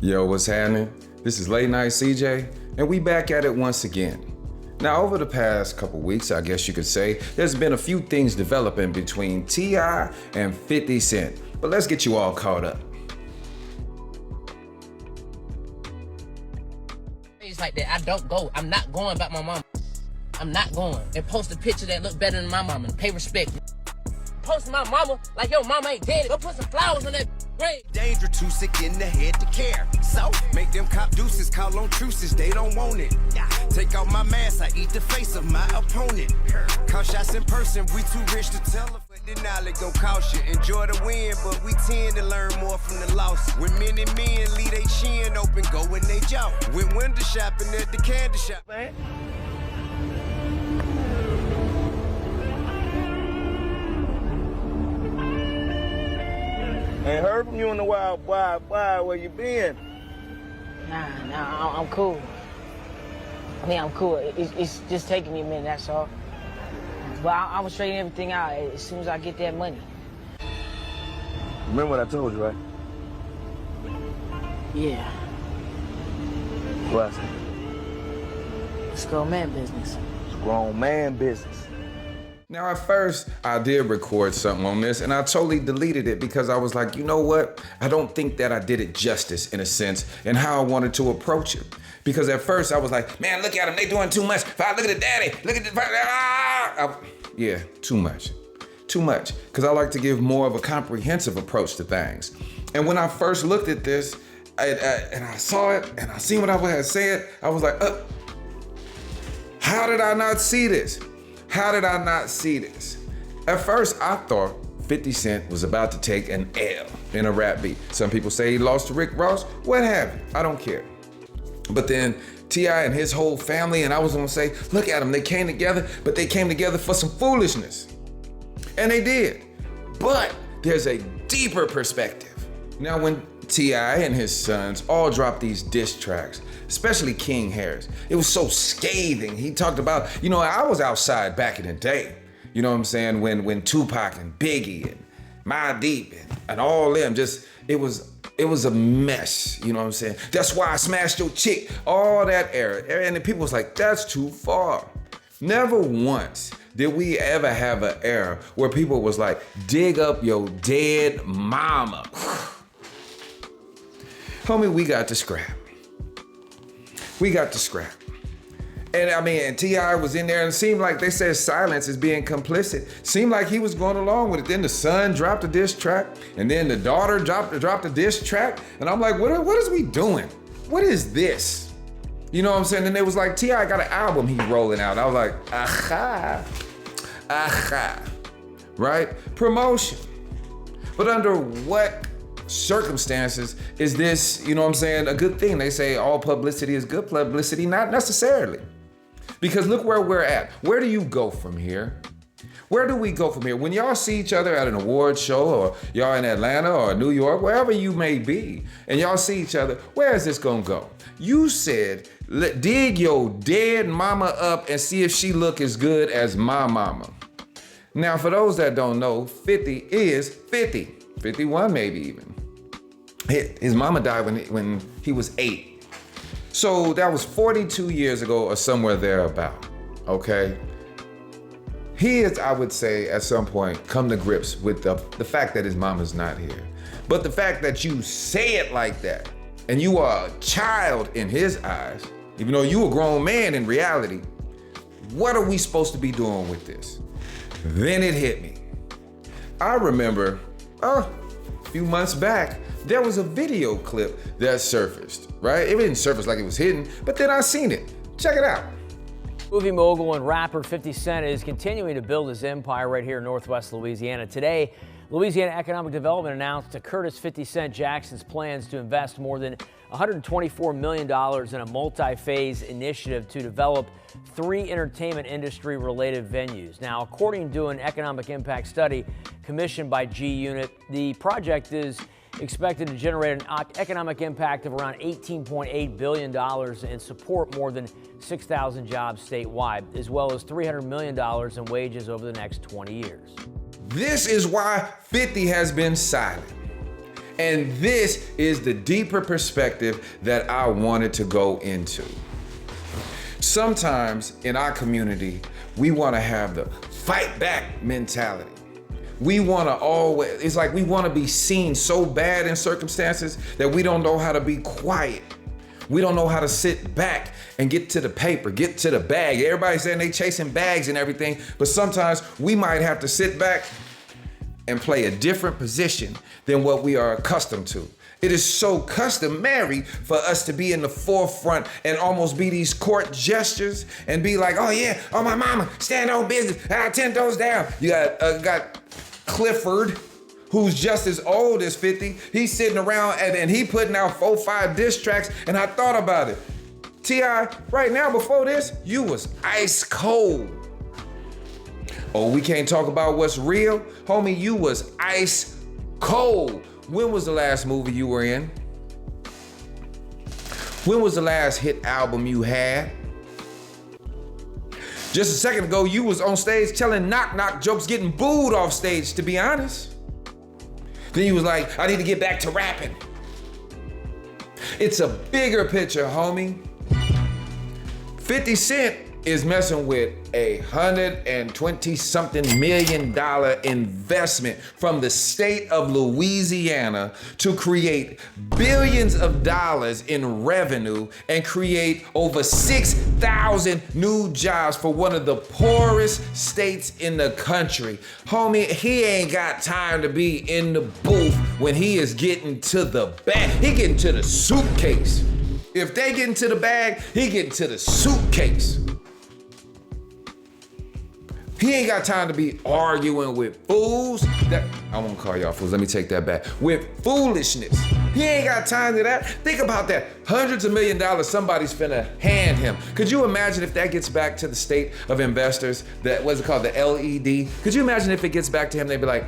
Yo, what's happening? This is Late Night CJ, and we back at it once again. Now, over the past couple weeks, I guess you could say, there's been a few things developing between T.I. and 50 Cent, but let's get you all caught up. It's like that, I don't go. I'm not going about my mama. I'm not going. And post a picture that look better than my mama and pay respect. Post my mama like your mama ain't dead. Go put some flowers on that grave. Danger too sick in the head to care. So make them cop deuces, call on truces, they don't want it. Take out my mask, I eat the face of my opponent. Call shots in person, we too rich to tell her. But the knowledge gon' cost you. Enjoy the win, but we tend to learn more from the loss. When many men leave they chin open, go in they jaw. When window shopping at the candy shop, man. Ain't heard from you in a while, boy. Where you been? Nah, I'm cool. I mean, I'm cool. It's just taking me a minute, that's all. But I was straighten everything out as soon as I get that money. Remember what I told you, right? Yeah. What I said? It's grown man business. It's grown man business. Now, at first, I did record something on this, and I totally deleted it because I was like, you know what? I don't think that I did it justice, in a sense, in how I wanted to approach it. Because at first, I was like, man, look at them, they doing too much. Look at the daddy, look at the... Yeah, too much. Too much. Because I like to give more of a comprehensive approach to things. And when I first looked at this, and I saw it, and I seen what I had said, I was like, how did I not see this? How did I not see this? At first, I thought 50 Cent was about to take an L in a rap beat. Some people say he lost to Rick Ross. What have you? I don't care. But then T.I. and his whole family, and I was gonna say, look at them, they came together, but they came together for some foolishness. And they did. But there's a deeper perspective. Now, when T.I. and his sons all dropped these diss tracks, especially King Heiress, it was so scathing. He talked about, I was outside back in the day, you know what I'm saying, when Tupac and Biggie and My Deep and all them, it was a mess, you know what I'm saying? That's why I smashed your chick, all that era. And the people was like, that's too far. Never once did we ever have an era where people was like, dig up your dead mama. Homie, we got to scrap. And T.I. was in there, and it seemed like they said silence is being complicit. Seemed like he was going along with it. Then the son dropped a diss track, and then the daughter dropped a diss track. And I'm like, what is we doing? What is this? You know what I'm saying? And it was like, T.I. got an album he rolling out. I was like, aha, right? Promotion. But under what circumstances is this, you know what I'm saying, a good thing? They say all publicity is good publicity, not necessarily. Because look where we're at. Where do you go from here? Where do we go from here? When y'all see each other at an award show, or y'all in Atlanta or New York, wherever you may be, and y'all see each other, where is this gonna go? You said, dig your dead mama up and see if she look as good as my mama. Now, for those that don't know, 50 is 50. 51 maybe even. His mama died when he was 8. So that was 42 years ago or somewhere thereabout, okay? He is, I would say, at some point, come to grips with the fact that his mama's not here. But the fact that you say it like that, and you are a child in his eyes, even though you a grown man in reality, what are we supposed to be doing with this? Then it hit me. I remember, a few months back, there was a video clip that surfaced, right? It didn't surface like it was hidden, but then I seen it. Check it out. Movie mogul and rapper 50 Cent is continuing to build his empire right here in Northwest Louisiana. Today, Louisiana Economic Development announced to Curtis 50 Cent Jackson's plans to invest more than $124 million in a multi-phase initiative to develop 3 entertainment industry-related venues. Now, according to an economic impact study commissioned by G-Unit, the project is expected to generate an economic impact of around $18.8 billion and support more than 6,000 jobs statewide, as well as $300 million in wages over the next 20 years. This is why 50 has been silent. And this is the deeper perspective that I wanted to go into. Sometimes in our community, we want to have the fight back mentality. We want to always, it's like we want to be seen so bad in circumstances that we don't know how to be quiet. We don't know how to sit back and get to the paper, get to the bag. Everybody's saying they chasing bags and everything, but sometimes we might have to sit back and play a different position than what we are accustomed to. It is so customary for us to be in the forefront and almost be these court gestures and be like, oh yeah, oh my mama, stand on business, 10 toes down. You got Clifford, who's just as old as 50. He's sitting around and he putting out 4-5 diss tracks, and I thought about it. T.I., right now before this, you was ice cold. Oh, we can't talk about what's real? Homie, you was ice cold. When was the last movie you were in? When was the last hit album you had? Just a second ago, you was on stage telling knock-knock jokes, getting booed off stage, to be honest. Then you was like, I need to get back to rapping. It's a bigger picture, homie. 50 Cent is messing with $120-something million investment from the state of Louisiana to create billions of dollars in revenue and create over 6,000 new jobs for one of the poorest states in the country. Homie, he ain't got time to be in the booth when he is getting to the bag. He getting to the suitcase. If they get into the bag, he getting to the suitcase. He ain't got time to be arguing with fools. I won't call y'all fools, let me take that back. With foolishness. He ain't got time to that. Think about that. Hundreds of $millions somebody's finna hand him. Could you imagine if that gets back to the state of investors, that, what's it called, the LED? Could you imagine if it gets back to him, they'd be like,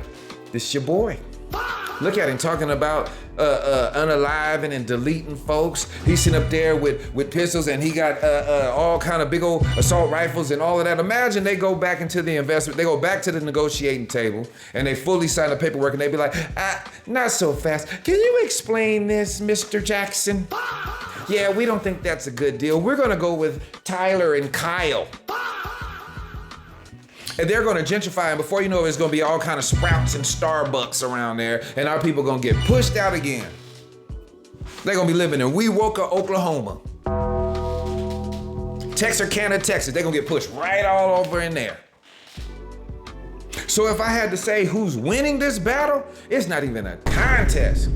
this your boy. Look at him talking about unaliving and deleting folks. He's sitting up there with pistols, and he got all kind of big old assault rifles and all of that. Imagine they go back into the investment, they go back to the negotiating table, and they fully sign the paperwork, and they be like, not so fast. Can you explain this, Mr. Jackson? Yeah, we don't think that's a good deal. We're gonna go with Tyler and Kyle. And they're gonna gentrify, and before you know it, it's gonna be all kind of Sprouts and Starbucks around there, and our people gonna get pushed out again. They're gonna be living in Wewoka, Oklahoma. Texarkana, Texas, they're gonna get pushed right all over in there. So if I had to say who's winning this battle, it's not even a contest.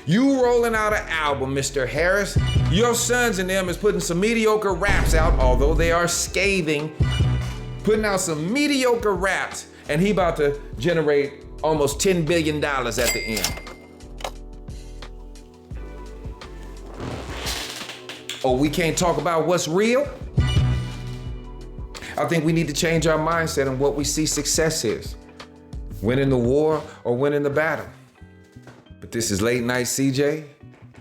You rolling out an album, Mr. Heiress. Your sons and them is putting some mediocre raps out, although they are scathing, putting out some mediocre raps, and he about to generate almost $10 billion at the end. Oh, we can't talk about what's real? I think we need to change our mindset on what we see success is. Winning the war or winning the battle. But this is Late Night CJ.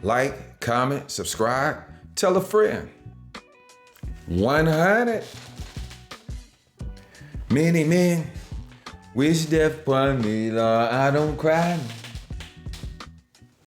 Like, comment, subscribe, tell a friend. 100. Many men wish death upon me, Lord, I don't cry.